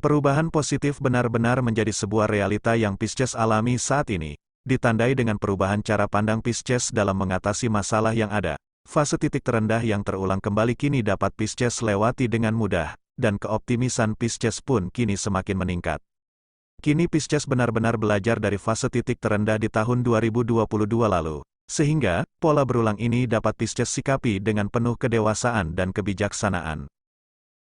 Perubahan positif benar-benar menjadi sebuah realita yang Pisces alami saat ini, ditandai dengan perubahan cara pandang Pisces dalam mengatasi masalah yang ada. Fase titik terendah yang terulang kembali kini dapat Pisces lewati dengan mudah, dan keoptimisan Pisces pun kini semakin meningkat. Kini Pisces benar-benar belajar dari fase titik terendah di tahun 2022 lalu, sehingga pola berulang ini dapat Pisces sikapi dengan penuh kedewasaan dan kebijaksanaan.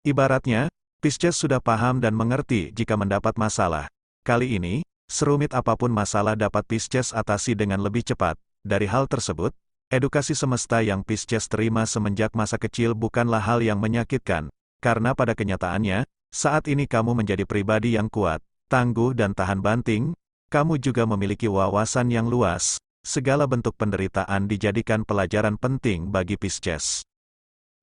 Ibaratnya, Pisces sudah paham dan mengerti jika mendapat masalah. Kali ini, serumit apapun masalah dapat Pisces atasi dengan lebih cepat. Dari hal tersebut, edukasi semesta yang Pisces terima semenjak masa kecil bukanlah hal yang menyakitkan, karena pada kenyataannya, saat ini kamu menjadi pribadi yang kuat, tangguh dan tahan banting. Kamu juga memiliki wawasan yang luas. Segala bentuk penderitaan dijadikan pelajaran penting bagi Pisces.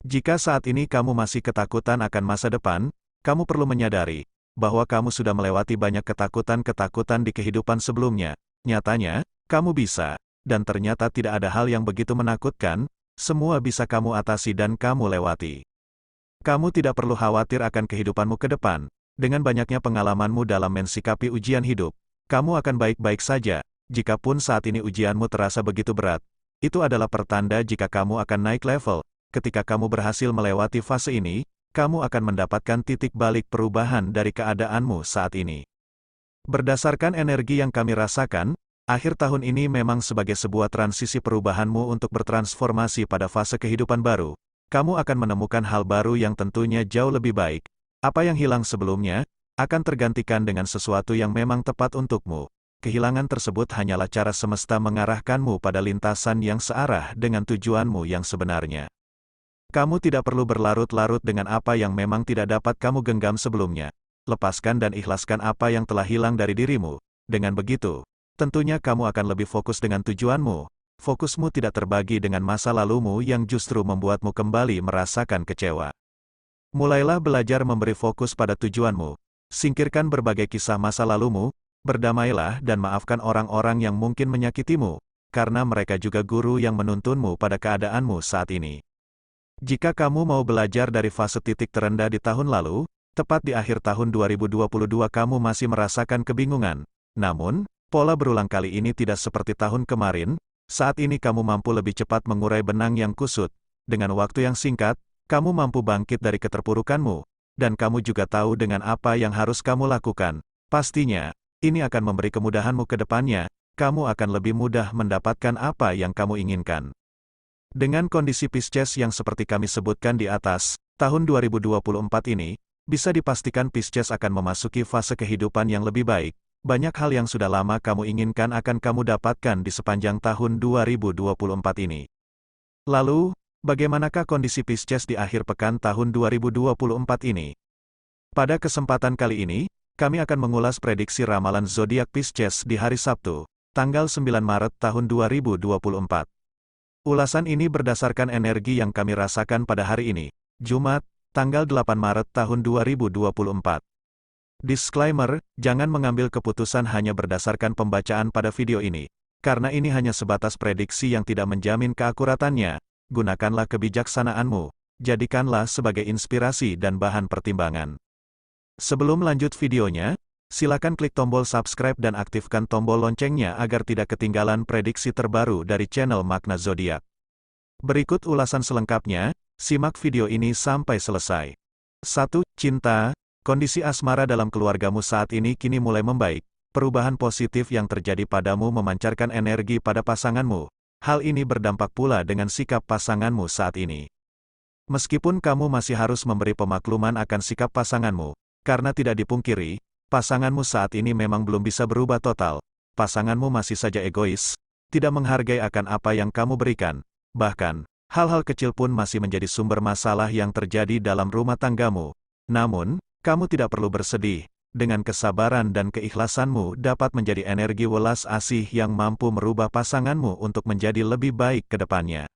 Jika saat ini kamu masih ketakutan akan masa depan, kamu perlu menyadari bahwa kamu sudah melewati banyak ketakutan-ketakutan di kehidupan sebelumnya. Nyatanya, kamu bisa, dan ternyata tidak ada hal yang begitu menakutkan. Semua bisa kamu atasi dan kamu lewati. Kamu tidak perlu khawatir akan kehidupanmu ke depan. Dengan banyaknya pengalamanmu dalam mensikapi ujian hidup, kamu akan baik-baik saja. Jikapun saat ini ujianmu terasa begitu berat, itu adalah pertanda jika kamu akan naik level. Ketika kamu berhasil melewati fase ini, kamu akan mendapatkan titik balik perubahan dari keadaanmu saat ini. Berdasarkan energi yang kami rasakan, akhir tahun ini memang sebagai sebuah transisi perubahanmu untuk bertransformasi pada fase kehidupan baru. Kamu akan menemukan hal baru yang tentunya jauh lebih baik. Apa yang hilang sebelumnya, akan tergantikan dengan sesuatu yang memang tepat untukmu. Kehilangan tersebut hanyalah cara semesta mengarahkanmu pada lintasan yang searah dengan tujuanmu yang sebenarnya. Kamu tidak perlu berlarut-larut dengan apa yang memang tidak dapat kamu genggam sebelumnya. Lepaskan dan ikhlaskan apa yang telah hilang dari dirimu. Dengan begitu, tentunya kamu akan lebih fokus dengan tujuanmu. Fokusmu tidak terbagi dengan masa lalumu yang justru membuatmu kembali merasakan kecewa. Mulailah belajar memberi fokus pada tujuanmu. Singkirkan berbagai kisah masa lalumu, berdamailah dan maafkan orang-orang yang mungkin menyakitimu, karena mereka juga guru yang menuntunmu pada keadaanmu saat ini. Jika kamu mau belajar dari fase titik terendah di tahun lalu, tepat di akhir tahun 2022 kamu masih merasakan kebingungan. Namun, pola berulang kali ini tidak seperti tahun kemarin. Saat ini kamu mampu lebih cepat mengurai benang yang kusut. Dengan waktu yang singkat, kamu mampu bangkit dari keterpurukanmu, dan kamu juga tahu dengan apa yang harus kamu lakukan. Pastinya, ini akan memberi kemudahanmu ke depannya. Kamu akan lebih mudah mendapatkan apa yang kamu inginkan. Dengan kondisi Pisces yang seperti kami sebutkan di atas, tahun 2024 ini, bisa dipastikan Pisces akan memasuki fase kehidupan yang lebih baik. Banyak hal yang sudah lama kamu inginkan akan kamu dapatkan di sepanjang tahun 2024 ini. Lalu, bagaimanakah kondisi Pisces di akhir pekan tahun 2024 ini? Pada kesempatan kali ini, kami akan mengulas prediksi ramalan zodiak Pisces di hari Sabtu, tanggal 9 Maret tahun 2024. Ulasan ini berdasarkan energi yang kami rasakan pada hari ini, Jumat, tanggal 8 Maret tahun 2024. Disclaimer, jangan mengambil keputusan hanya berdasarkan pembacaan pada video ini, karena ini hanya sebatas prediksi yang tidak menjamin keakuratannya. Gunakanlah kebijaksanaanmu, jadikanlah sebagai inspirasi dan bahan pertimbangan. Sebelum lanjut videonya, silakan klik tombol subscribe dan aktifkan tombol loncengnya agar tidak ketinggalan prediksi terbaru dari channel Makna Zodiak. Berikut ulasan selengkapnya, simak video ini sampai selesai. 1. Cinta. Kondisi asmara dalam keluargamu saat ini kini mulai membaik. Perubahan positif yang terjadi padamu memancarkan energi pada pasanganmu. Hal ini berdampak pula dengan sikap pasanganmu saat ini. Meskipun kamu masih harus memberi pemakluman akan sikap pasanganmu, karena tidak dipungkiri, pasanganmu saat ini memang belum bisa berubah total. Pasanganmu masih saja egois, tidak menghargai akan apa yang kamu berikan. Bahkan, hal-hal kecil pun masih menjadi sumber masalah yang terjadi dalam rumah tanggamu. Namun, kamu tidak perlu bersedih. Dengan kesabaran dan keikhlasanmu dapat menjadi energi welas asih yang mampu merubah pasanganmu untuk menjadi lebih baik ke depannya.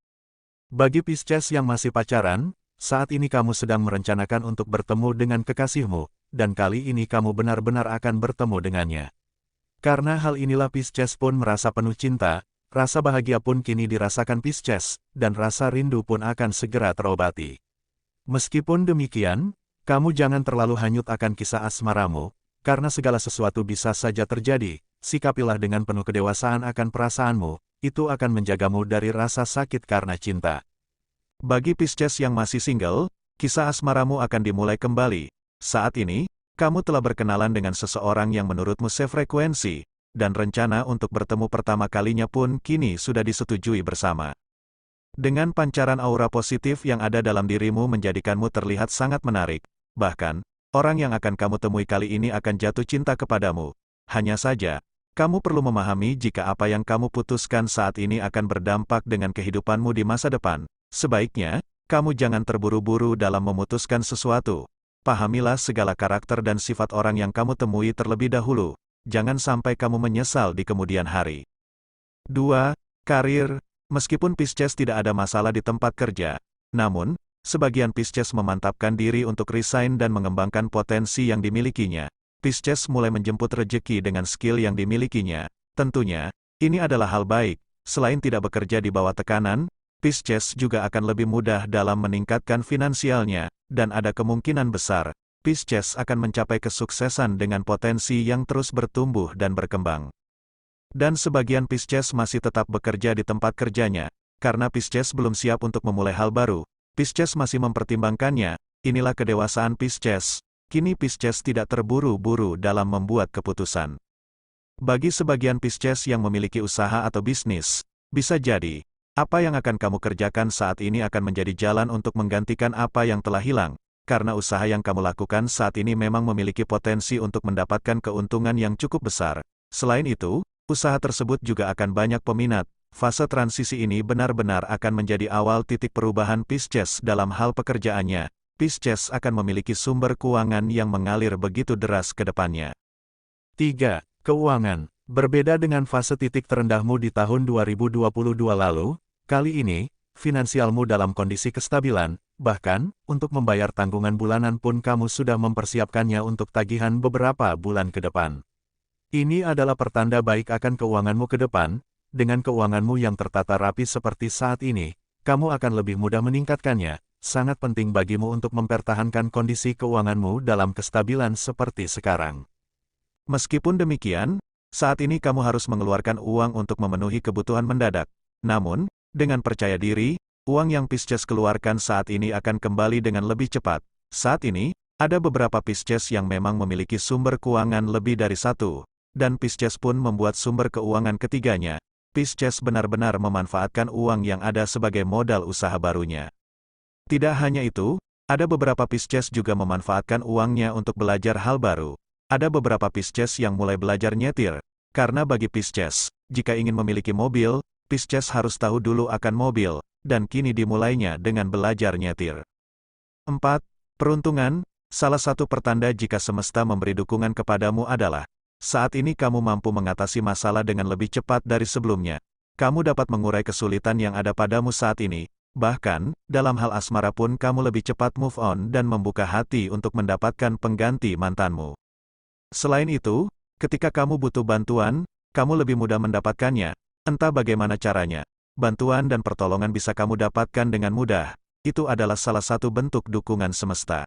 Bagi Pisces yang masih pacaran, saat ini kamu sedang merencanakan untuk bertemu dengan kekasihmu, dan kali ini kamu benar-benar akan bertemu dengannya. Karena hal inilah Pisces pun merasa penuh cinta, rasa bahagia pun kini dirasakan Pisces, dan rasa rindu pun akan segera terobati. Meskipun demikian, Kamu jangan terlalu hanyut akan kisah asmaramu, karena segala sesuatu bisa saja terjadi. Sikapilah dengan penuh kedewasaan akan perasaanmu, itu akan menjagamu dari rasa sakit karena cinta. Bagi Pisces yang masih single, kisah asmaramu akan dimulai kembali. Saat ini, kamu telah berkenalan dengan seseorang yang menurutmu sefrekuensi, dan rencana untuk bertemu pertama kalinya pun kini sudah disetujui bersama. Dengan pancaran aura positif yang ada dalam dirimu menjadikanmu terlihat sangat menarik. Bahkan, orang yang akan kamu temui kali ini akan jatuh cinta kepadamu. Hanya saja, kamu perlu memahami jika apa yang kamu putuskan saat ini akan berdampak dengan kehidupanmu di masa depan. Sebaiknya, kamu jangan terburu-buru dalam memutuskan sesuatu. Pahamilah segala karakter dan sifat orang yang kamu temui terlebih dahulu. Jangan sampai kamu menyesal di kemudian hari. 2. Karir. Meskipun Pisces tidak ada masalah di tempat kerja, namun, sebagian Pisces memantapkan diri untuk resign dan mengembangkan potensi yang dimilikinya. Pisces mulai menjemput rejeki dengan skill yang dimilikinya. Tentunya, ini adalah hal baik. Selain tidak bekerja di bawah tekanan, Pisces juga akan lebih mudah dalam meningkatkan finansialnya, dan ada kemungkinan besar, Pisces akan mencapai kesuksesan dengan potensi yang terus bertumbuh dan berkembang. Dan sebagian Pisces masih tetap bekerja di tempat kerjanya, karena Pisces belum siap untuk memulai hal baru. Pisces masih mempertimbangkannya. Inilah kedewasaan Pisces. Kini Pisces tidak terburu-buru dalam membuat keputusan. Bagi sebagian Pisces yang memiliki usaha atau bisnis, bisa jadi, apa yang akan kamu kerjakan saat ini akan menjadi jalan untuk menggantikan apa yang telah hilang, karena usaha yang kamu lakukan saat ini memang memiliki potensi untuk mendapatkan keuntungan yang cukup besar. Selain itu, usaha tersebut juga akan banyak peminat. Fase transisi ini benar-benar akan menjadi awal titik perubahan Pisces dalam hal pekerjaannya. Pisces akan memiliki sumber keuangan yang mengalir begitu deras ke depannya. 3. Keuangan. Berbeda dengan fase titik terendahmu di tahun 2022 lalu, kali ini, finansialmu dalam kondisi kestabilan, bahkan, untuk membayar tanggungan bulanan pun kamu sudah mempersiapkannya untuk tagihan beberapa bulan ke depan. Ini adalah pertanda baik akan keuanganmu ke depan. Dengan keuanganmu yang tertata rapi seperti saat ini, kamu akan lebih mudah meningkatkannya. Sangat penting bagimu untuk mempertahankan kondisi keuanganmu dalam kestabilan seperti sekarang. Meskipun demikian, saat ini kamu harus mengeluarkan uang untuk memenuhi kebutuhan mendadak. Namun, dengan percaya diri, uang yang Pisces keluarkan saat ini akan kembali dengan lebih cepat. Saat ini, ada beberapa Pisces yang memang memiliki sumber keuangan lebih dari satu, dan Pisces pun membuat sumber keuangan ketiganya. Pisces benar-benar memanfaatkan uang yang ada sebagai modal usaha barunya. Tidak hanya itu, ada beberapa Pisces juga memanfaatkan uangnya untuk belajar hal baru. Ada beberapa Pisces yang mulai belajar nyetir, karena bagi Pisces, jika ingin memiliki mobil, Pisces harus tahu dulu akan mobil, dan kini dimulainya dengan belajar nyetir. 4. Peruntungan. Salah satu pertanda jika semesta memberi dukungan kepadamu adalah, saat ini kamu mampu mengatasi masalah dengan lebih cepat dari sebelumnya. Kamu dapat mengurai kesulitan yang ada padamu saat ini. Bahkan, dalam hal asmara pun kamu lebih cepat move on dan membuka hati untuk mendapatkan pengganti mantanmu. Selain itu, ketika kamu butuh bantuan, kamu lebih mudah mendapatkannya. Entah bagaimana caranya, bantuan dan pertolongan bisa kamu dapatkan dengan mudah. Itu adalah salah satu bentuk dukungan semesta.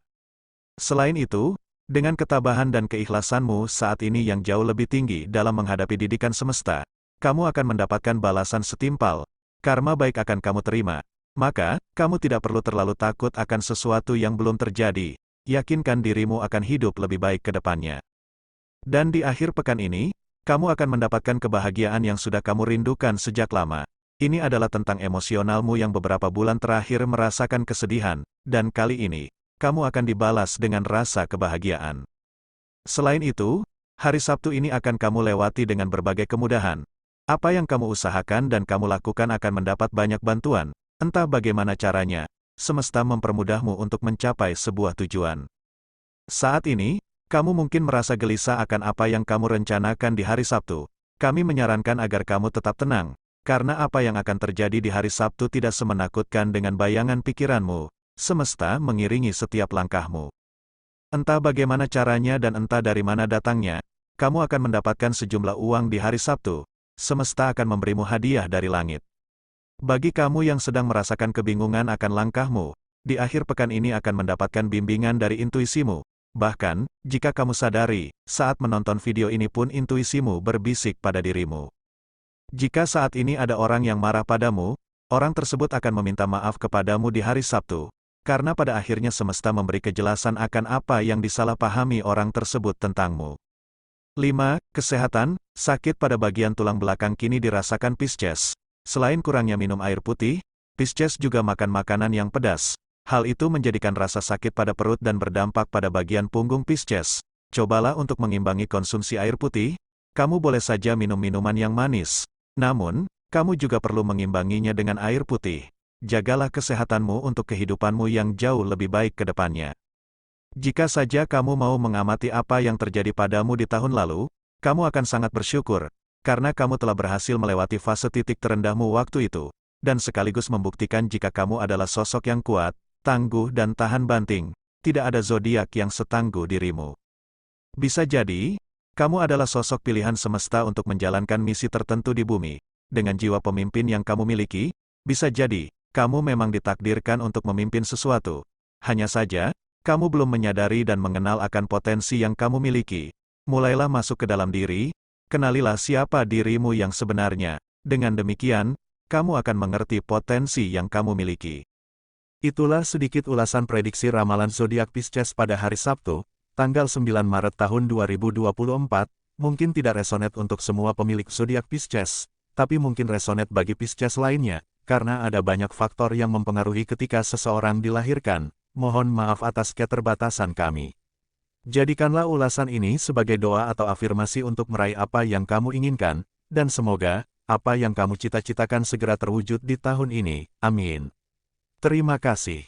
Selain itu, dengan ketabahan dan keikhlasanmu saat ini yang jauh lebih tinggi dalam menghadapi didikan semesta, kamu akan mendapatkan balasan setimpal. Karma baik akan kamu terima. Maka, kamu tidak perlu terlalu takut akan sesuatu yang belum terjadi. Yakinkan dirimu akan hidup lebih baik ke depannya. Dan di akhir pekan ini, kamu akan mendapatkan kebahagiaan yang sudah kamu rindukan sejak lama. Ini adalah tentang emosionalmu yang beberapa bulan terakhir merasakan kesedihan, dan kali ini, kamu akan dibalas dengan rasa kebahagiaan. Selain itu, hari Sabtu ini akan kamu lewati dengan berbagai kemudahan. Apa yang kamu usahakan dan kamu lakukan akan mendapat banyak bantuan. Entah bagaimana caranya, semesta mempermudahmu untuk mencapai sebuah tujuan. Saat ini, kamu mungkin merasa gelisah akan apa yang kamu rencanakan di hari Sabtu. Kami menyarankan agar kamu tetap tenang, karena apa yang akan terjadi di hari Sabtu tidak semenakutkan dengan bayangan pikiranmu. Semesta mengiringi setiap langkahmu. Entah bagaimana caranya dan entah dari mana datangnya, kamu akan mendapatkan sejumlah uang di hari Sabtu. Semesta akan memberimu hadiah dari langit. Bagi kamu yang sedang merasakan kebingungan akan langkahmu, Di akhir pekan ini akan mendapatkan bimbingan dari intuisimu. Bahkan, jika kamu sadari, saat menonton video ini pun intuisimu berbisik pada dirimu. Jika saat ini ada orang yang marah padamu, orang tersebut akan meminta maaf kepadamu di hari Sabtu. Karena pada akhirnya semesta memberi kejelasan akan apa yang disalahpahami orang tersebut tentangmu. 5. Kesehatan, sakit pada bagian tulang belakang kini dirasakan Pisces. Selain kurangnya minum air putih, Pisces juga makan makanan yang pedas. Hal itu menjadikan rasa sakit pada perut dan berdampak pada bagian punggung Pisces. Cobalah untuk mengimbangi konsumsi air putih, kamu boleh saja minum minuman yang manis. Namun, kamu juga perlu mengimbanginya dengan air putih. Jagalah kesehatanmu untuk kehidupanmu yang jauh lebih baik ke depannya. Jika saja kamu mau mengamati apa yang terjadi padamu di tahun lalu, kamu akan sangat bersyukur, karena kamu telah berhasil melewati fase titik terendahmu waktu itu, dan sekaligus membuktikan jika kamu adalah sosok yang kuat, tangguh dan tahan banting. Tidak ada zodiak yang setangguh dirimu. Bisa jadi, kamu adalah sosok pilihan semesta untuk menjalankan misi tertentu di bumi. Dengan jiwa pemimpin yang kamu miliki, bisa jadi, kamu memang ditakdirkan untuk memimpin sesuatu. Hanya saja, kamu belum menyadari dan mengenal akan potensi yang kamu miliki. Mulailah masuk ke dalam diri, kenalilah siapa dirimu yang sebenarnya. Dengan demikian, kamu akan mengerti potensi yang kamu miliki. Itulah sedikit ulasan prediksi ramalan zodiak Pisces pada hari Sabtu, tanggal 9 Maret tahun 2024, mungkin tidak resonet untuk semua pemilik zodiak Pisces, tapi mungkin resonet bagi Pisces lainnya, karena ada banyak faktor yang mempengaruhi ketika seseorang dilahirkan. Mohon maaf atas keterbatasan kami. Jadikanlah ulasan ini sebagai doa atau afirmasi untuk meraih apa yang kamu inginkan, dan semoga apa yang kamu cita-citakan segera terwujud di tahun ini. Amin. Terima kasih.